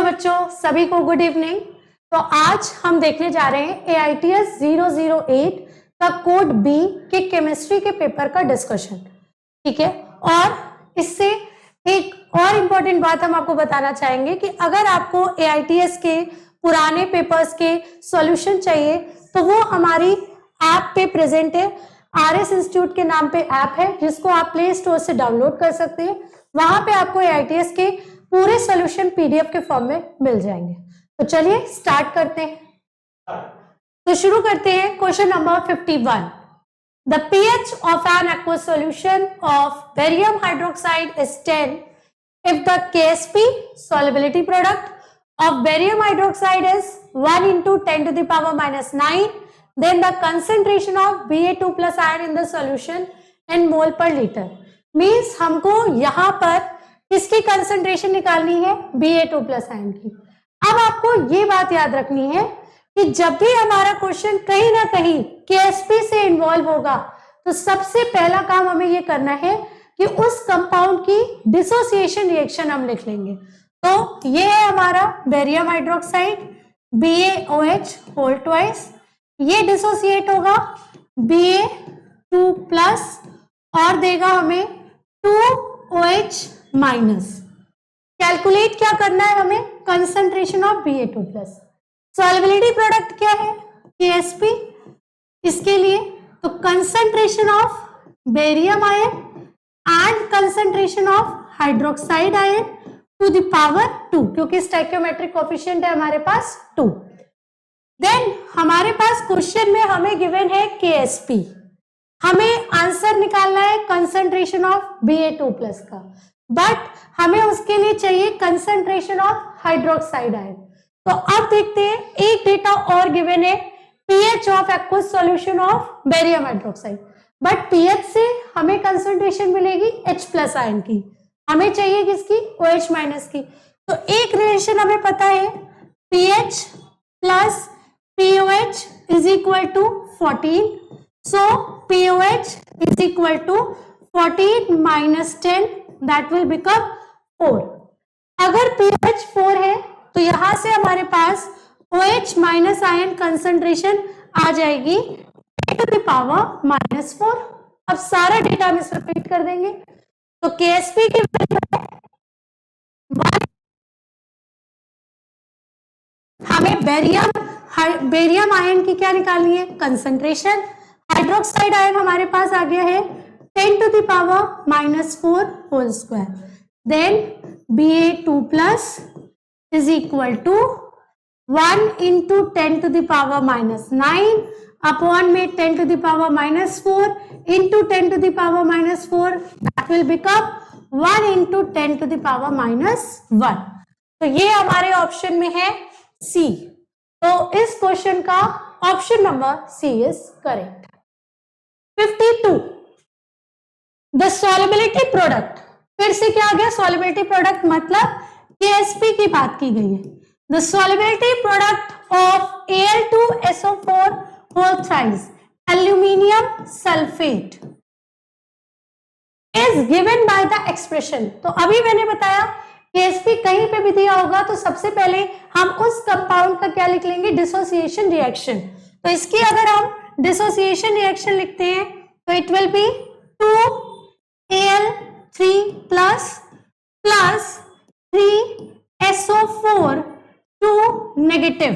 बच्चों, सभी को गुड इवनिंग। तो आज हम देखने जा रहे हैं AITS 008 का कोड बी के केमिस्ट्री के पेपर का डिस्कशन। ठीक है, और इससे एक और इम्पोर्टेंट बात हम आपको बताना चाहेंगे कि अगर आपको AITS के पुराने पेपर्स के सॉल्यूशन चाहिए तो वो हमारी ऐप पे प्रेजेंट है। RS इंस्टीट्यूट के नाम पे ऐप है जिसको आप प्ले स्टोर से डाउनलोड कर सकते हैं। वहां पे आपको AITS के पूरे सॉल्यूशन PDF के फॉर्म में मिल जाएंगे। तो चलिए स्टार्ट करते हैं। तो शुरू करते हैं question number 51। The pH of an aqueous solution of barium hydroxide is 10 if the KSP solubility product of barium hydroxide is 1 into 10 to the power minus 9, then the concentration of Ba2 plus ion in the solution in mole per liter. Means हमको यहाँ पर किसकी concentration निकालनी है? Ba2 plus ion की। अब आपको ये बात याद रखनी है कि जब भी हमारा क्वेश्चन कहीं ना कहीं KSP से इन्वॉल्व होगा तो सबसे पहला काम हमें ये करना है कि उस कंपाउंड की डिसोसिएशन रिएक्शन हम लिख लेंगे। तो ये है हमारा barium hydroxide BaOH whole twice, ये डिसोसिएट होगा Ba2 प्लस और देगा हमें 2OH माइनस। कैलकुलेट क्या करना है हमें? Concentration of Ba2 plus. Solubility product क्या है? KSP। इसके लिए तो concentration of barium ion and concentration of hydroxide ion to the power 2, क्योंकि स्टोइकियोमेट्रिक कोएफिशिएंट है हमारे पास 2। देन हमारे पास क्वेश्चन में हमें गिवन है KSP, हमें आंसर निकालना है कंसंट्रेशन ऑफ Ba2 प्लस का, बट हमें उसके लिए चाहिए कंसंट्रेशन ऑफ हाइड्रोक्साइड आयन। तो अब देखते हैं, एक डेटा और गिवन है pH of aqueous solution of barium hydroxide, but pH से हमें कंसंट्रेशन मिलेगी H प्लस आयन की, हमें चाहिए किसकी? OH माइनस की। तो एक रिलेशन हमें पता है pH plus POH is equal to 14। So POH is equal to 14 minus 10, that will become 4। अगर pH 4 है तो यहां से हमारे पास OH माइनस आयन कंसंट्रेशन आ जाएगी 10 टू द पावर माइनस 4। अब सारा डेटा हम इस रिपीट कर देंगे। तो KSP की वैल्यू है 1, हमें बेरियम आयन की क्या निकालनी है? कंसंट्रेशन। हाइड्रोक्साइड आयन हमारे पास आ गया है 10 to the power minus 4 whole square. Then Ba2 plus is equal to 1 into 10 to the power minus 9 upon में 10 to the power minus 4 into 10 to the power minus 4, that will become 1 into 10 to the power minus 1। तो ये हमारे option में है C। तो इस question का option number C is correct. 52 the solubility product, फिर से क्या आ गया? सॉल्युबिलिटी प्रोडक्ट मतलब KSP की बात की गई है। The solubility product of Al2SO4 whole thrice aluminium sulphate is given by the expression. तो अभी मैंने बताया KSP कहीं पे भी दिया होगा तो सबसे पहले हम उस कंपाउंड का क्या लिख लेंगे? Dissociation reaction. तो इसकी अगर हम डिसोसिएशन रिएक्शन लिखते हैं तो it will be 2Al3 plus 3SO4 2 negative.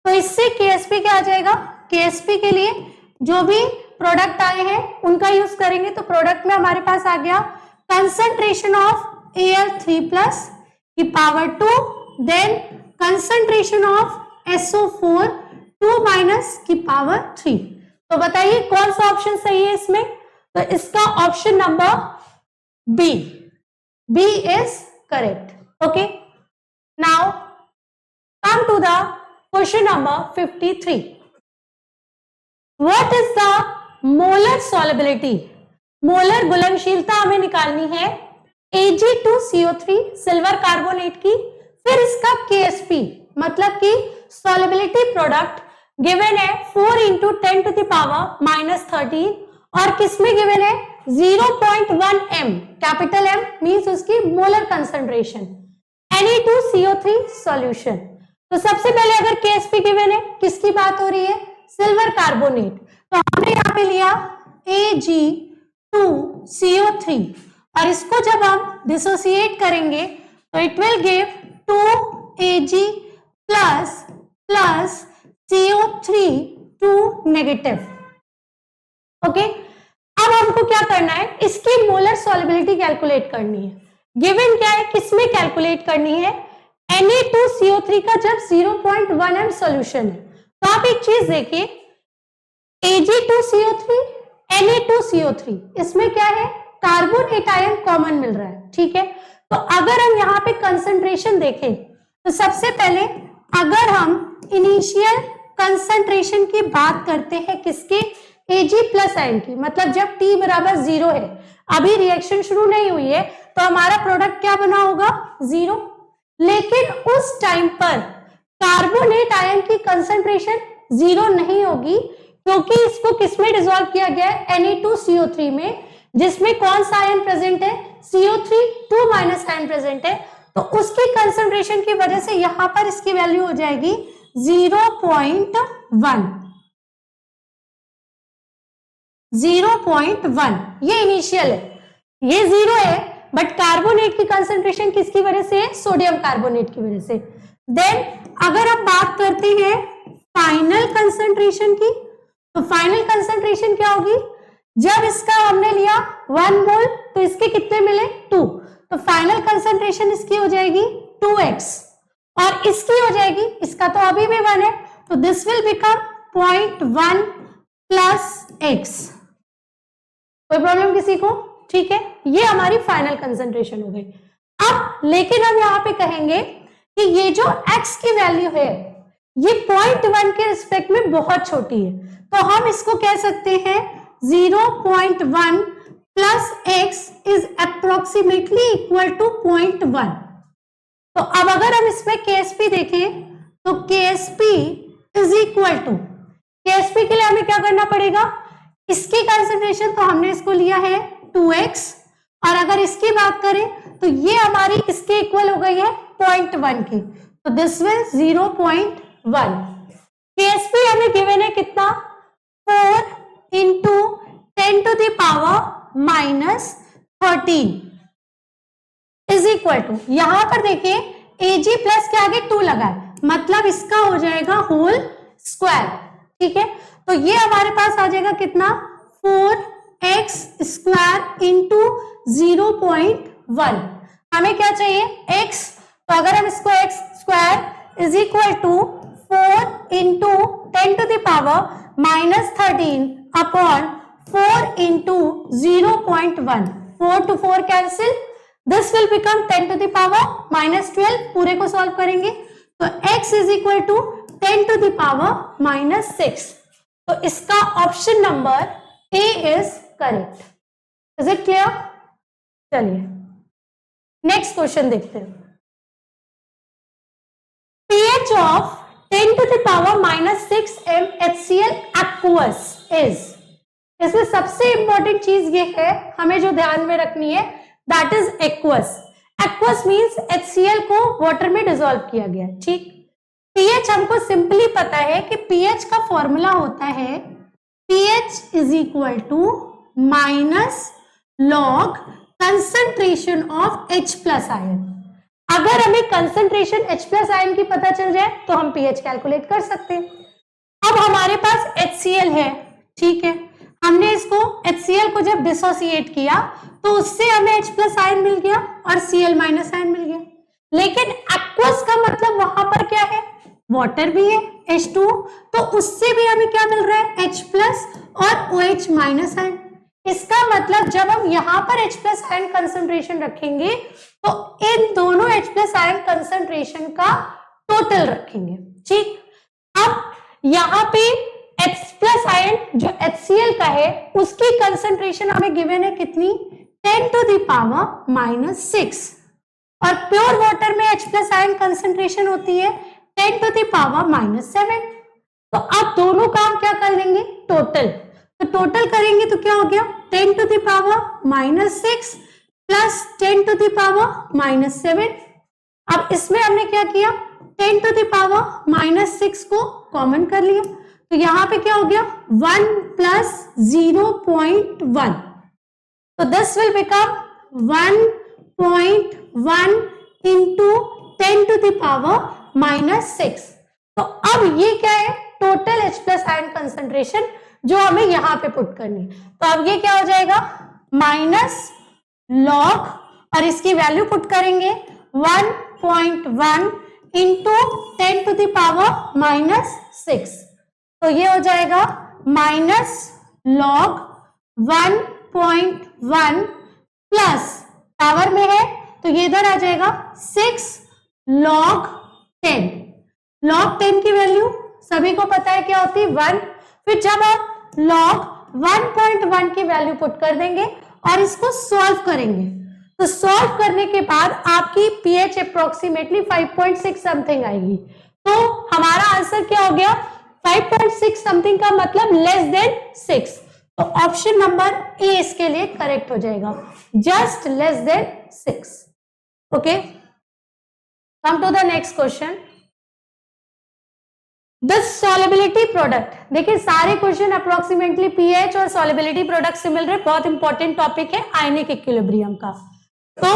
तो इससे KSP क्या आ जाएगा? KSP के लिए जो भी प्रोडक्ट आए हैं उनका यूज करेंगे। तो प्रोडक्ट में हमारे पास आ गया कंसंट्रेशन ऑफ Al3 प्लस की power 2, then concentration of SO4 2 minus की पावर 3। तो बताइए कौन सा ऑप्शन सही है इसमें? तो इसका option number B is correct. Okay, now come to the question number 53। What is the molar solubility? Molar घुलनशीलता हमें निकालनी है Ag2CO3 सिल्वर कार्बोनेट की, फिर इसका KSP मतलब कि सॉल्युबिलिटी प्रोडक्ट गिवन है 4 into 10 to the power minus 13, और किसमें गिवन है? 0.1 m, कैपिटल M मीन्स उसकी मोलर कंसंट्रेशन, Na2CO3 सॉल्यूशन। तो सबसे पहले अगर KSP गिवन है, किसकी बात हो रही है? Silver carbonate. तो हमने यहाँ पे लिया Ag2CO3 और इसको जब हम डिसोसिएट करेंगे तो it will give 2Ag plus CO3 2 negative. Okay, अब हमको क्या करना है? इसकी मोलर सॉल्युबिलिटी कैलकुलेट करनी है। गिवन क्या है, किसमें कैलकुलेट करनी है? Na2CO3 का जब 0.1 m सॉल्यूशन है। तो आप एक चीज देखिए, Ag2CO3 Na2CO3 इसमें क्या है? कार्बोनेट आयन कॉमन मिल रहा है, ठीक है। तो अगर हम यहाँ पे कंसंट्रेशन देखें तो सबसे पहले अगर हम इनिशियल कंसंट्रेशन की बात करते हैं किसके? Ag प्लस आयन की, मतलब जब T बराबर 0 है, अभी रिएक्शन शुरू नहीं हुई है, तो हमारा प्रोडक्ट क्या बना होगा? 0। लेकिन उस टाइम पर कार्बोनेट आयन की कंसंट्रेशन 0 नहीं होगी, क्योंकि इसको किसमें डिसॉल्व किया गया है? Na2CO3 में, जिसमें कौन सा आयन प्रेजेंट है? CO3 2 माइनस आयन प्रेजेंट है। तो उसकी कंसंट्रेशन की वजह से यहां पर इसकी वैल्यू हो जाएगी 0.1। 0.1 ये इनिशियल है, ये 0 है, बट कार्बोनेट की कंसंट्रेशन किसकी वजह से है? सोडियम कार्बोनेट की वजह से। देन अगर हम बात करते हैं फाइनल कंसंट्रेशन की, तो फाइनल कंसंट्रेशन क्या होगी? जब इसका हमने लिया 1 मोल तो इसके कितने मिले? 2। तो फाइनल कंसंट्रेशन इसकी हो जाएगी 2x और इसकी हो जाएगी, इसका तो अभी भी 1 है, तो this will become 0.1 plus x। कोई प्रॉब्लम किसी को? ठीक है, ये हमारी फाइनल कंसंट्रेशन हो गई। अब लेकिन हम यहाँ पे कहेंगे कि ये जो x की वैल्यू है ये 0.1 के रिस्पेक्ट में बहुत छोटी है, तो हम इसको कह सकते हैं 0.1 plus x is approximately equal to 0.1। तो अब अगर हम इसमें KSP देखें तो KSP is equal to, KSP के लिए हमें क्या करना पड़ेगा? इसकी कंसंट्रेशन तो हमने इसको लिया है 2x, और अगर इसकी बात करें तो ये हमारी इसके इक्वल हो गई है 0.1 की, तो दिस विल 0.1। KSP हमें गिवन है कितना? 4 into 10 to the power minus 13 is equal to, यहां पर देखिए Ag प्लस के आगे 2 लगा है, मतलब इसका हो जाएगा होल स्क्वायर, ठीक है। तो ये हमारे पास आ जाएगा कितना? 4x square into 0.1। हमें क्या चाहिए? x, तो अगर हम इसको x square is equal to 4 into 10 to the power minus 13 upon 4 into 0.1, 4 to 4 cancel, this will become 10 to the power minus 12। पूरे को सॉल्व करेंगे तो x is equal to 10 to the power minus 6। तो इसका option number A is correct. Is it clear? चलिए next question देखते हैं। pH of 10 to the power minus 6 m HCl aqueous is, इसमें सबसे इंपॉर्टेंट चीज ये है हमें जो ध्यान में रखनी है, that is aqueous. Aqueous means HCl को वाटर में डिसॉल्व किया गया, ठीक। pH हमको सिंपली पता है कि pH का फॉर्मूला होता है pH is equal to minus log concentration of H plus ion. अगर हमें कंसंट्रेशन H प्लस आयन की पता चल जाए तो हम pH कैलकुलेट कर सकते हैं। अब हमारे पास HCl है, ठीक है, हमने इसको HCl को जब डिसोसिएट किया तो उससे हमें H प्लस आयन मिल गया और Cl माइनस आयन मिल गया। लेकिन एक्वस का मतलब वहां पर क्या है? वाटर भी है H2, तो उससे भी हमें क्या मिल रहा है? H प्लस और OH माइनस आयन। इसका मतलब जब हम यहाँ पर H प्लस आयन कंसंट्रेशन रखेंगे तो इन दोनों H प्लस आयन कंसंट्रेशन का टोटल रखेंगे, ठीक। अब यहाँ पे H प्लस आयन जो HCl का है उसकी कंसंट्रेशन हमें गिवन है कितनी? 10 टू द पावर माइनस 6, और प्योर वाटर में H प्लस आयन कंसंट्रेशन होती है 10 टू द पावर माइनस 7। तो अब दोनों काम क्या कर लेंगे? टोटल। तो टोटल करेंगे तो क्या हो गया? 10 to the power minus 6 plus 10 to the power minus 7। अब इसमें हमने क्या किया, 10 to the power -6 को कॉमन कर लिया, तो यहां पे क्या हो गया 1 plus 0.1, तो this will become 1.1 into 10 to the power -6। तो अब ये क्या है, total H plus ion concentration जो हमें यहां पे पुट करनी है। तो अब ये क्या हो जाएगा माइनस लॉग, और इसकी वैल्यू पुट करेंगे 1.1 इंटू 10 to the power -6, तो ये हो जाएगा माइनस लॉग 1.1 प्लस पावर में है तो ये इधर आ जाएगा 6 log 10। log 10 की वैल्यू सभी को पता है क्या होती है 1। फिर जब आप log 1.1 की वैल्यू पुट कर देंगे और इसको सॉल्व करेंगे, तो सॉल्व करने के बाद आपकी pH अप्रोक्सीमेटली 5.6 समथिंग आएगी। तो हमारा आंसर क्या हो गया 5.6 समथिंग का मतलब लेस देन 6, तो ऑप्शन नंबर ए इसके लिए करेक्ट हो जाएगा, just less than 6। Okay, come to the next question. The solubility product, देखिए सारे क्वेश्चन अप्रोक्सीमेटली पीएच और सॉल्युबिलिटी प्रोडक्ट से मिल रहे, बहुत इंपॉर्टेंट टॉपिक है आयनिक इक्विलिब्रियम का। तो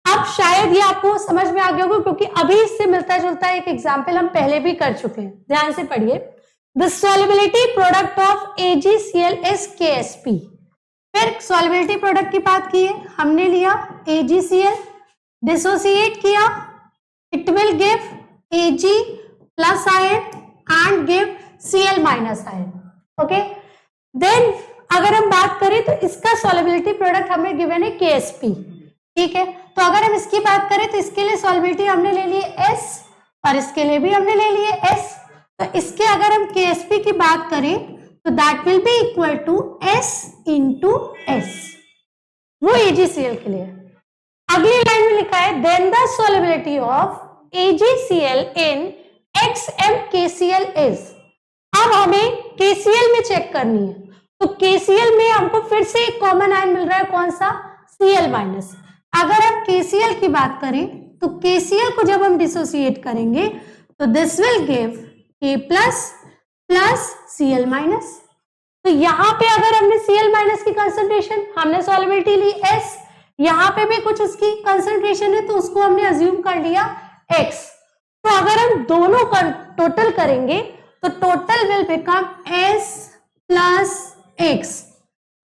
अब शायद ये आपको समझ में आ गया होगा क्योंकि अभी इससे मिलता जुलता एक एग्जाम्पल हम पहले भी कर चुके हैं, ध्यान से पढ़िए। The solubility product of AgCl is KSP। फिर सॉल्युबिलिटी प्रोडक्ट की बात की है, हमने लिया AgCl, डिसोसिएट किया, it will give Ag plus ion and give Cl minus ion. Okay, then अगर हम बात करें तो इसका सॉल्युबिलिटी प्रोडक्ट हमें गिवन है KSP, ठीक है। तो अगर हम इसकी बात करें तो इसके लिए सॉल्युबिलिटी हमने ले ली है S और इसके लिए भी हमने ले ली है S। तो इसके अगर हम KSP की बात करें तो that will be equal to S into S, वो AgCl के लिए। अगली लाइन में लिखा है then the solubility of AgCl in XmKCl is. अब हमें KCl में चेक करनी है, तो KCl में हमको फिर से एक कॉमन आयन मिल रहा है, कौन सा Cl माइनस। अगर हम KCl की बात करें तो KCl को जब हम डिसोसिएट करेंगे तो this will give K plus plus Cl minus. तो यहां पे अगर हमने Cl माइनस की कंसंट्रेशन, हमने सॉल्युबिलिटी ली S, यहां पे भी कुछ उसकी कंसंट्रेशन है तो उसको हमने अज्यूम कर लिया X। तो अगर हम दोनों का टोटल करेंगे तो total will become S plus X,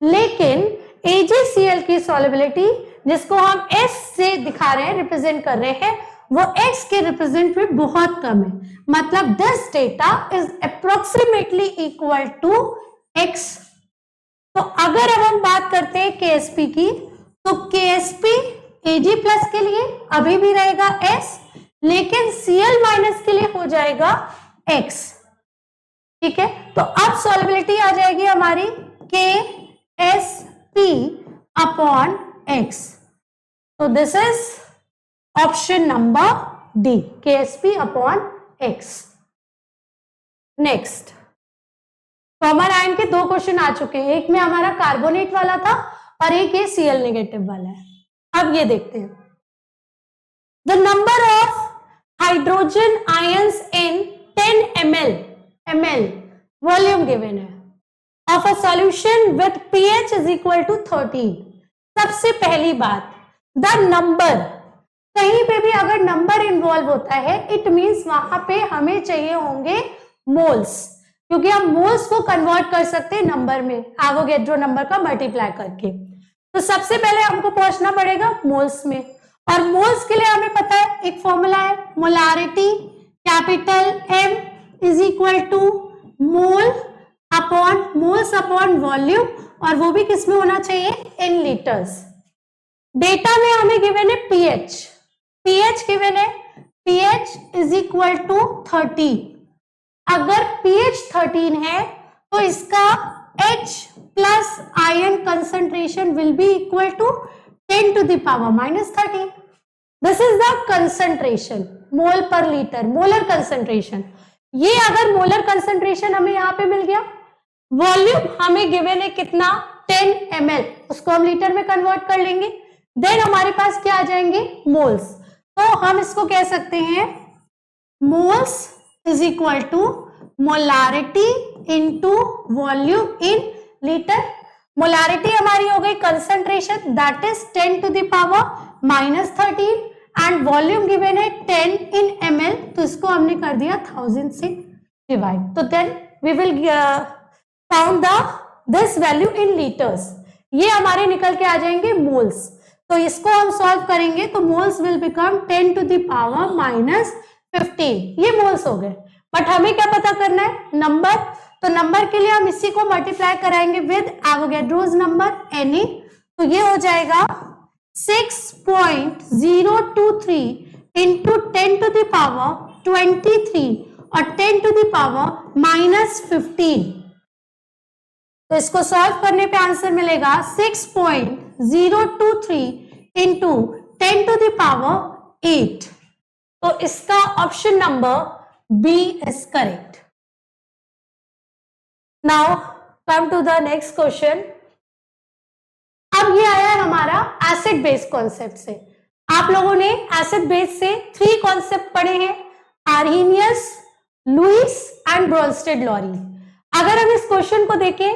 लेकिन AgCl की सॉल्युबिलिटी जिसको हम S से दिखा रहे हैं, रिप्रेजेंट कर रहे हैं, वो X के रिप्रेजेंट में बहुत कम है, मतलब this data is approximately equal to X। तो अगर अब हम बात करते हैं KSP की, तो KSP Ag प्लस के लिए अभी भी रहेगा S, लेकिन Cl माइनस के लिए हो जाएगा X, ठीक है। तो अब सॉल्युबिलिटी आ जाएगी हमारी KSP अपॉन X। तो this is option number D, KSP upon X। Next, common ion के दो क्वेश्चन आ चुके हैं, एक में हमारा कार्बोनेट वाला था और एक ये Cl नेगेटिव वाला है। अब ये देखते हैं, the number of hydrogen ions in 10 ml volume given है of a solution with pH is equal to 13। सबसे पहली बात, द नंबर, कहीं पे भी अगर नंबर इन्वॉल्व होता है इट मींस वहां पे हमें चाहिए होंगे मोल्स, क्योंकि हम मोल्स को कन्वर्ट कर सकते हैं नंबर में, एवोगैड्रो नंबर का मल्टीप्लाई करके। तो सबसे पहले हमको पहुंचना पड़ेगा मोल्स में, और मोल्स के लिए हमें पता है एक फॉर्मूला है, molarity capital M is equal to mole upon moles upon volume, और वो भी किस में होना चाहिए इन लीटर्स। डेटा में हमें गिवन है pH गिवन है, pH इज इक्वल टू 13। अगर pH 13 है तो इसका H plus ion concentration will be equal to 10 to the power -13। This is the concentration mole per litre, molar concentration. ये अगर मोलर कंसंट्रेशन हमें यहां पे मिल गया, वॉल्यूम हमें गिवन है कितना 10 ml, उसको हम लीटर में कन्वर्ट कर लेंगे, देन हमारे पास क्या आ जाएंगे मोल्स। तो हम इसको कह सकते हैं moles is equal to molarity into volume in litre. Molarity हमारी हो गई concentration, that is 10 to the power -13 and volume given है 10 इन ml, तो इसको हमने कर दिया 1000 से डिवाइड। तो then we will found this value in litres. ये हमारे निकल के आ जाएंगे मोल्स। तो इसको हम सॉल्व करेंगे तो moles will become 10 to the power -15, ये मोल्स हो गए। बट हमें क्या पता करना है, नंबर। तो नंबर के लिए हम इसी को मल्टीप्लाई कराएंगे विद एवोगैड्रोस नंबर Na, तो ये हो जाएगा 6.023 इंटू 10 टू द पावर 23 और 10 टू द पावर -15। तो इसको सॉल्व करने पे आंसर मिलेगा 6.023 इंटू 10 टू द पावर 8। तो इसका option number B is correct. Now come to the next question. अब ये आया है हमारा एसिड बेस कॉन्सेप्ट से। आप लोगों ने एसिड बेस से 3 कॉन्सेप्ट पढ़े हैं, आर्हेनियस, लुईस एंड ब्रोंस्टेड-लॉरी। अगर हम इस क्वेश्चन को देखें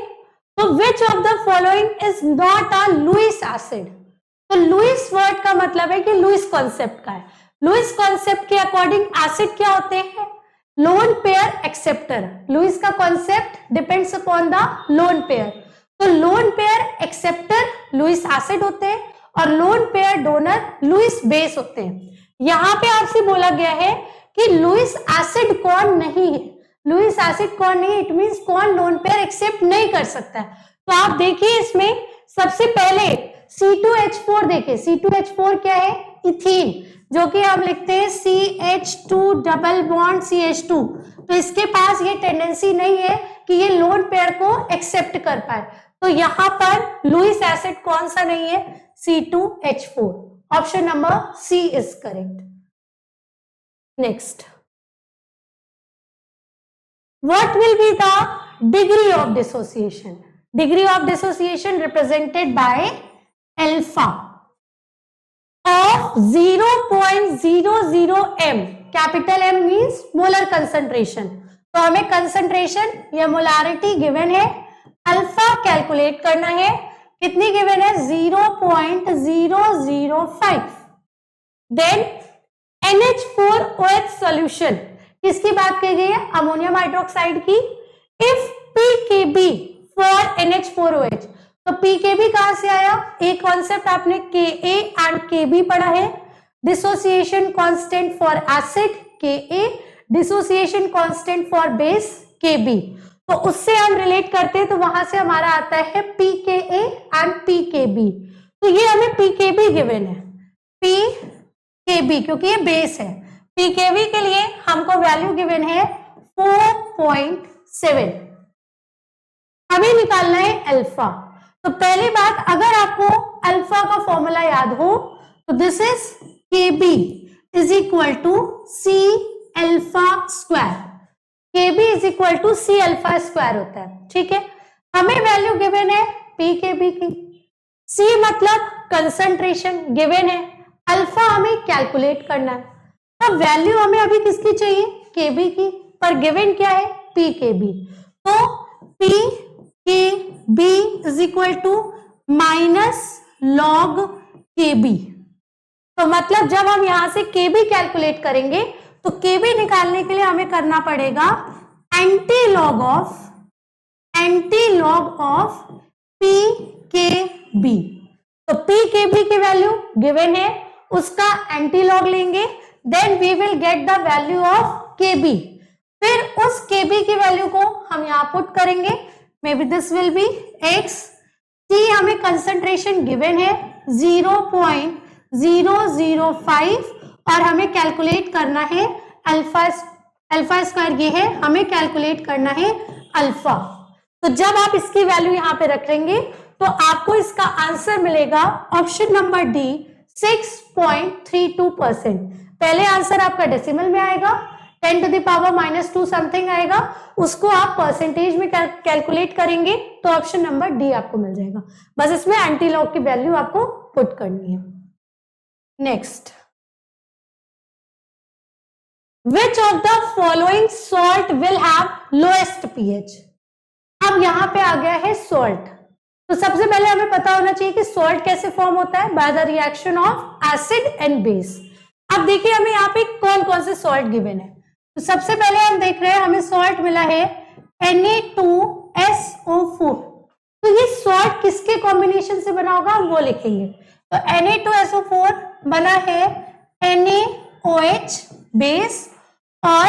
तो which of the following is not a Lewis acid. तो लुईस वर्ड का मतलब है कि लुईस कॉन्सेप्ट का है। लुईस कॉन्सेप्ट के अकॉर्डिंग एसिड क्या होते हैं, लोन पेयर एक्सेप्टर। लुईस का concept depends upon the lone pair. तो lone pair acceptor Lewis acid होते हैं और lone pair donor Lewis base होते हैं। यहां पे आपसे बोला गया है कि लुईस एसिड कौन नहीं है, लुईस एसिड कौन नहीं है, इट मींस कौन लोन पेयर एक्सेप्ट नहीं कर सकता है। तो आप देखिए इसमें सबसे पहले C2H4 देखिए, C2H4 क्या है, इथीन, जो कि हम लिखते हैं CH2 डबल बॉन्ड CH2। तो इसके पास ये टेंडेंसी नहीं है कि ये लोन पेयर को एक्सेप्ट कर पाए। तो यहां पर लुईस एसिड कौन सा नहीं है, C2H4। Option number C is correct. Next, what will be the degree of dissociation? Degree of dissociation represented by alpha of 0.00 m. Capital M means molar concentration. तो हमें concentration या molarity given है, alpha calculate करना है, कितनी given है 0.005। Then NH4OH solution, किसकी बात की गई है, अमोनियम हाइड्रोक्साइड की। इफ PKB फॉर NH4OH, तो PKB कहां से आया, एक कॉन्सेप्ट आपने Ka एंड Kb पढ़ा है, dissociation constant for acid Ka, dissociation constant for base Kb। तो उससे हम रिलेट करते हैं तो वहां से हमारा आता है pKa एंड pKb। तो ये हमें pKb गिवन है, pKb क्योंकि ये बेस है। pKb के लिए हमको वैल्यू गिवन है 4.7। हमें निकालना है अल्फा। तो पहली बात, अगर आपको अल्फा का फॉर्मूला याद हो तो this is Kb is equal to C alpha square. Kb is equal to C alpha square होता है, ठीक है। हमें वैल्यू गिवन है pKb की, C मतलब कंसंट्रेशन गिवन है, अल्फा हमें कैलकुलेट करना है। अब वैल्यू हमें अभी किसकी चाहिए, Kb की, पर गिवन क्या है pKb। तो pKb is equal to minus log Kb। तो मतलब जब हम यहां से Kb कैलकुलेट करेंगे तो Kb निकालने के लिए हमें करना पड़ेगा एंटी लॉग ऑफ pKb। तो pKb की वैल्यू गिवन है, उसका एंटी लॉग लेंगे, then we will get the value of Kb। फिर उस Kb की वैल्यू को हम यहां पुट करेंगे, may be this will be x। T हमें कंसंट्रेशन गिवन है 0.005 और हमें कैलकुलेट करना है अल्फा स्क्वायर, ये है, हमें कैलकुलेट करना है अल्फा। तो जब आप इसकी वैल्यू यहां पे रखेंगे तो आपको इसका आंसर मिलेगा ऑप्शन नंबर डी 6.32%। पहले आंसर आपका डेसिमल में आएगा, 10 टू द पावर -2 समथिंग आएगा, उसको आप परसेंटेज में कैलकुलेट करेंगे तो ऑप्शन नंबर डी आपको मिल जाएगा। बस इसमें एंटी लॉग की वैल्यू आपको पुट करनी है। Next, which of the following salt will have lowest pH. अब यहाँ पे आ गया है सॉल्ट। तो सबसे पहले हमें पता होना चाहिए कि सॉल्ट कैसे फॉर्म होता है, by the reaction of acid and base. अब देखिए हमें यहाँ पे कौन कौन से सॉल्ट गिवन है। तो सबसे पहले हम देख रहे हैं हमें सॉल्ट मिला है Na2SO4। तो ये सॉल्ट किसके कॉम्बिनेशन से बना होगा हम वो लिखेंगे। तो Na2SO4 बना है NaOH बेस और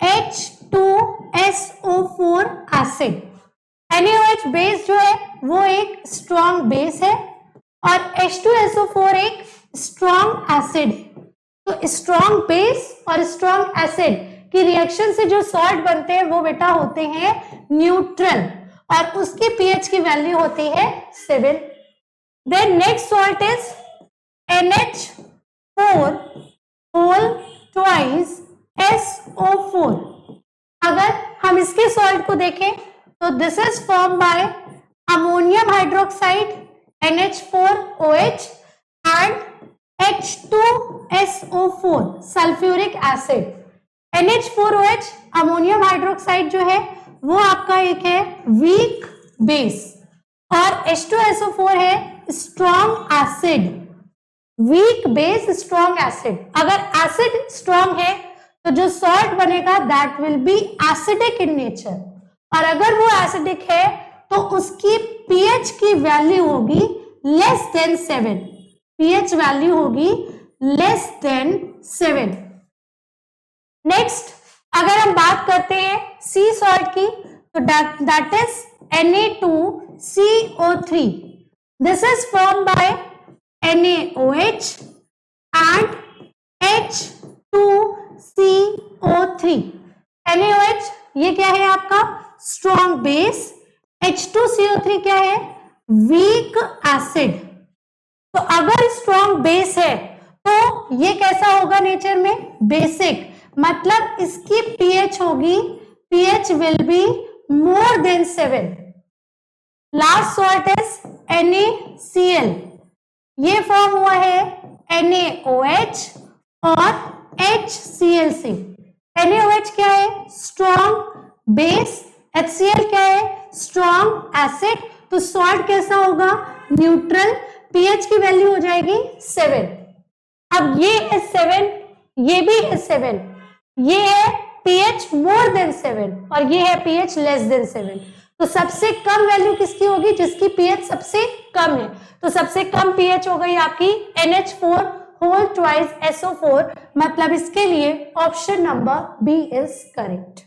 H2SO4 एसिड। NaOH बेस जो है वो एक स्ट्रॉन्ग बेस है और H2SO4 एक स्ट्रॉन्ग एसिड है। तो स्ट्रॉन्ग बेस और स्ट्रॉन्ग एसिड की रिएक्शन से जो सॉल्ट बनते हैं वो बेटा होते हैं न्यूट्रल और उसकी पीएच की वैल्यू होती है 7। Then next salt is NH4 whole twice SO4। अगर हम इसके सॉल्ट को देखें तो this is form by ammonium hydroxide NH4OH and H2SO4 sulphuric acid. NH4OH ammonium hydroxide जो है वो आपका एक है वीक बेस और H2SO4 है strong acid. Weak base strong acid. अगर एसिड स्ट्रॉन्ग है तो जो सॉल्ट बनेगा that will B acidic in nature और अगर वो एसिडिक है तो उसकी पीएच की वैल्यू होगी लेस देन 7। पीएच वैल्यू होगी लेस देन 7। नेक्स्ट अगर हम बात करते हैं सी सॉल्ट की तो that is Na2CO3। This is form bye NaOH and H2CO3। NaOH ये क्या है आपका स्ट्रॉन्ग बेस, H2CO3 क्या है वीक एसिड। तो अगर स्ट्रॉन्ग बेस है तो ये कैसा होगा नेचर में बेसिक, मतलब इसकी पीएच होगी pH will be more than 7। Last salt is NaCl। ये फॉर्म हुआ है NaOH और HCl से। NaOH क्या है स्ट्रॉन्ग बेस, HCl क्या है स्ट्रॉन्ग एसिड। तो सॉल्ट कैसा होगा न्यूट्रल, पीएच की वैल्यू हो जाएगी 7। अब ये है 7, ये भी है 7, ये है pH मोर देन 7 और ये है pH लेस देन 7। तो सबसे कम वैल्यू किसकी होगी जिसकी pH सबसे कम है। तो सबसे कम pH हो गई आपकी NH4 होल ट्वाइस SO4, मतलब इसके लिए option number B is correct.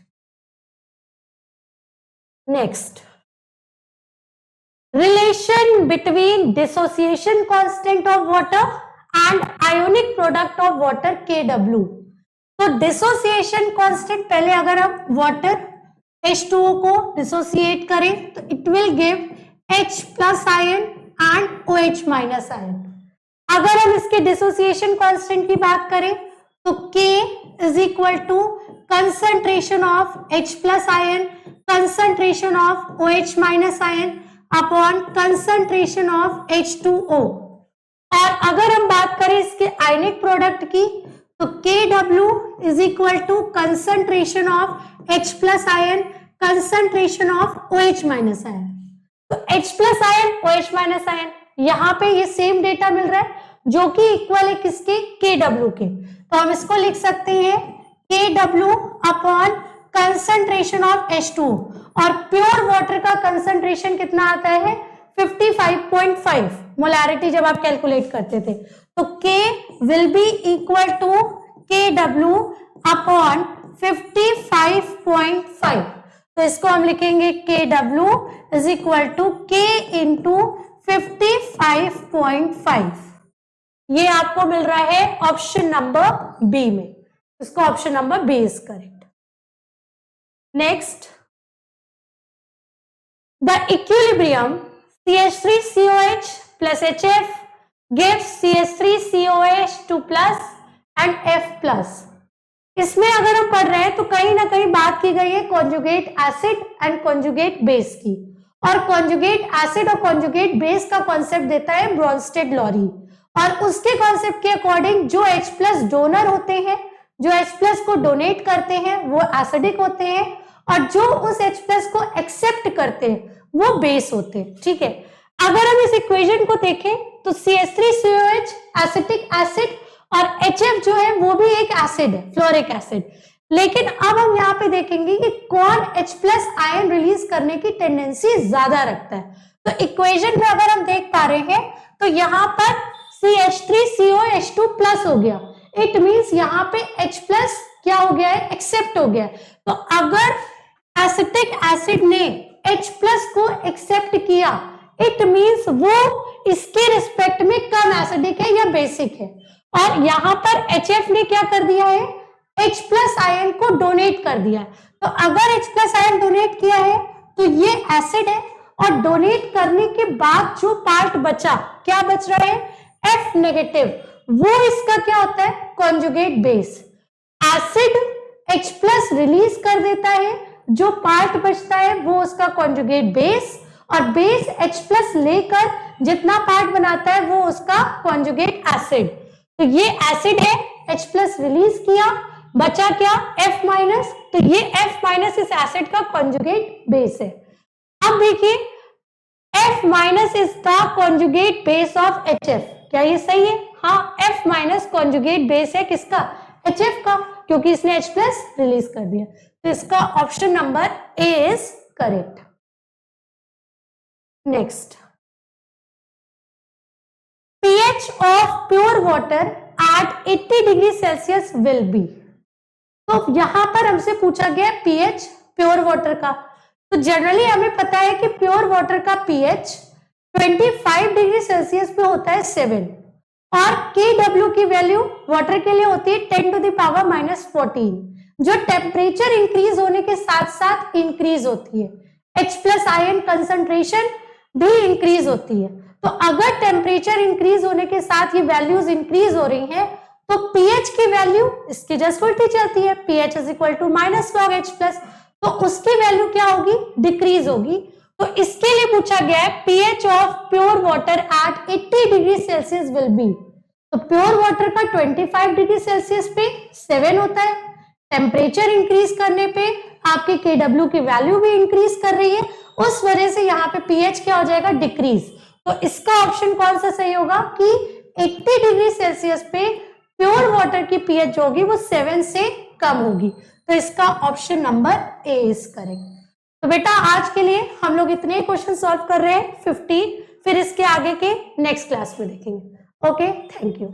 Next relation between dissociation constant of water and ionic product of water KW। तो डिसोसिएशन कांस्टेंट पहले अगर हम वाटर H2O को डिसोसिएट करें तो it will give H plus ion and OH minus ion. अगर हम इसके डिसोसिएशन कांस्टेंट की बात करें तो K is equal to concentration of H plus ion, concentration of OH minus ion upon concentration of H2O। और अगर हम बात करें इसके आयनिक प्रोडक्ट की तो KW is equal to concentration of H plus ion, concentration of OH minus ion. तो H plus ion OH minus ion यहां पे ये सेम डेटा मिल रहा है जो कि इक्वल है किसके KW के। तो हम इसको लिख सकते हैं KW upon concentration of H2 और प्योर वाटर का कंसंट्रेशन कितना आता है 55.5 मोलैरिटी जब आप कैलकुलेट करते थे। तो K will be equal to KW upon 55.5। तो इसको हम लिखेंगे KW is equal to K into 55.5। ये आपको मिल रहा है ऑप्शन नंबर बी में। इसको option number B is correct. Next the equilibrium CH3COH plus HF gives CH3COH 2 plus and F plus। इसमें अगर हम पढ़ रहे हैं तो कहीं ना कहीं बात की गई है conjugate acid and conjugate base की, और कॉन्जुगेट एसिड और कॉन्जुगेट बेस का कॉन्सेप्ट देता है ब्रॉन्स्टेड लॉरी। और उसके कॉन्सेप्ट के अकॉर्डिंग जो H प्लस डोनर होते हैं, जो H+ को डोनेट करते हैं वो एसिडिक होते हैं और जो उस H+ को एक्सेप्ट करते हैं वो बेस होते हैं। ठीक है, अगर हम इस इक्वेशन को देखें तो CH3COH एसिटिक एसिड और HF जो है वो भी एक एसिड है, फ्लोरिक एसिड। लेकिन अब हम यहाँ पे देखेंगे कि कौन H+ आयन रिलीज करने की टेंडेंसी ज्यादा रखता है। तो इक्वेशन में अगर हम देख पा रहे हैं तो यहाँ पर CH3COH2+ हो गया, इट मींस यहाँ पे H+ क्या हो गया है, एक्सेप्ट हो गया है। तो अगर एसिटिक एसिड ने H+ को एक्सेप्ट किया, इट मींस वो इसके रिस्पेक्ट में कम एसिडिक है या बेसिक है। और यहाँ पर HF ने क्या कर दिया है, H+ आयन को डोनेट कर दिया है। तो अगर H+ आयन डोनेट किया है तो ये एसिड है और डोनेट करने के बाद जो पार्ट बचा, क्या बच रहा है, F नेगेटिव, वो इसका क्या होता है, conjugate base. Acid H+ release कर देता है, जो पार्ट बचता है वो उसका कॉन्जुगेट बेस, और बेस H+ लेकर जितना पार्ट बनाता है वो उसका कॉन्जुगेट एसिड। तो ये एसिड है, H+ रिलीज किया, बचा क्या, F-, तो ये F- इस एसिड का कॉन्जुगेट बेस है। अब देखिए F- is the conjugate base of HF, क्या ये सही है? हाँ, F- कॉन्जुगेट बेस है किसका, HF का, क्योंकि इसने H+ रिलीज कर दिया। तो इसका option number A is correct. Next, pH of pure water at 80 degree Celsius will be. तो यहां पर हमसे पूछा गया pH प्योर वाटर का। तो जनरली हमें पता है कि प्योर वाटर का pH 25 डिग्री सेल्सियस पे होता है 7, और Kw की वैल्यू वाटर के लिए होती है 10⁻⁻14, जो टेम्परेचर इंक्रीज होने के साथ साथ इंक्रीज होती है। H+ आयन कंसंट्रेशन भी इंक्रीज होती है। तो अगर टेम्परेचर इंक्रीज होने के साथ ये वैल्यूज इंक्रीज हो रही हैं तो pH की वैल्यू इसकी जस्ट उल्टी चलती है, pH is equal to -log H+, तो उसकी वैल्यू क्या होगी, डिक्रीज होगी। तो इसके लिए पूछा गया है pH of pure water at 80 degree Celsius will be. तो प्योर वाटर का 25 डिग्री सेल्सियस पे 7 होता है, टेम्परेचर इंक्रीज करने पे आपके Kw की वैल्यू भी इंक्रीज कर रही है, उस वजह से यहाँ पे pH क्या हो जाएगा, डिक्रीज। तो इसका ऑप्शन कौन सा सही होगा कि 80 डिग्री सेल्सियस पे प्योर वाटर की pH जो होगी वो 7 से कम होगी। तो इसका option number A is correct. तो बेटा आज के लिए हम लोग इतने क्वेश्चन सॉल्व कर रहे हैं 15, फिर इसके आगे के नेक्स्ट क्लास में देखेंगे। Okay, thank you.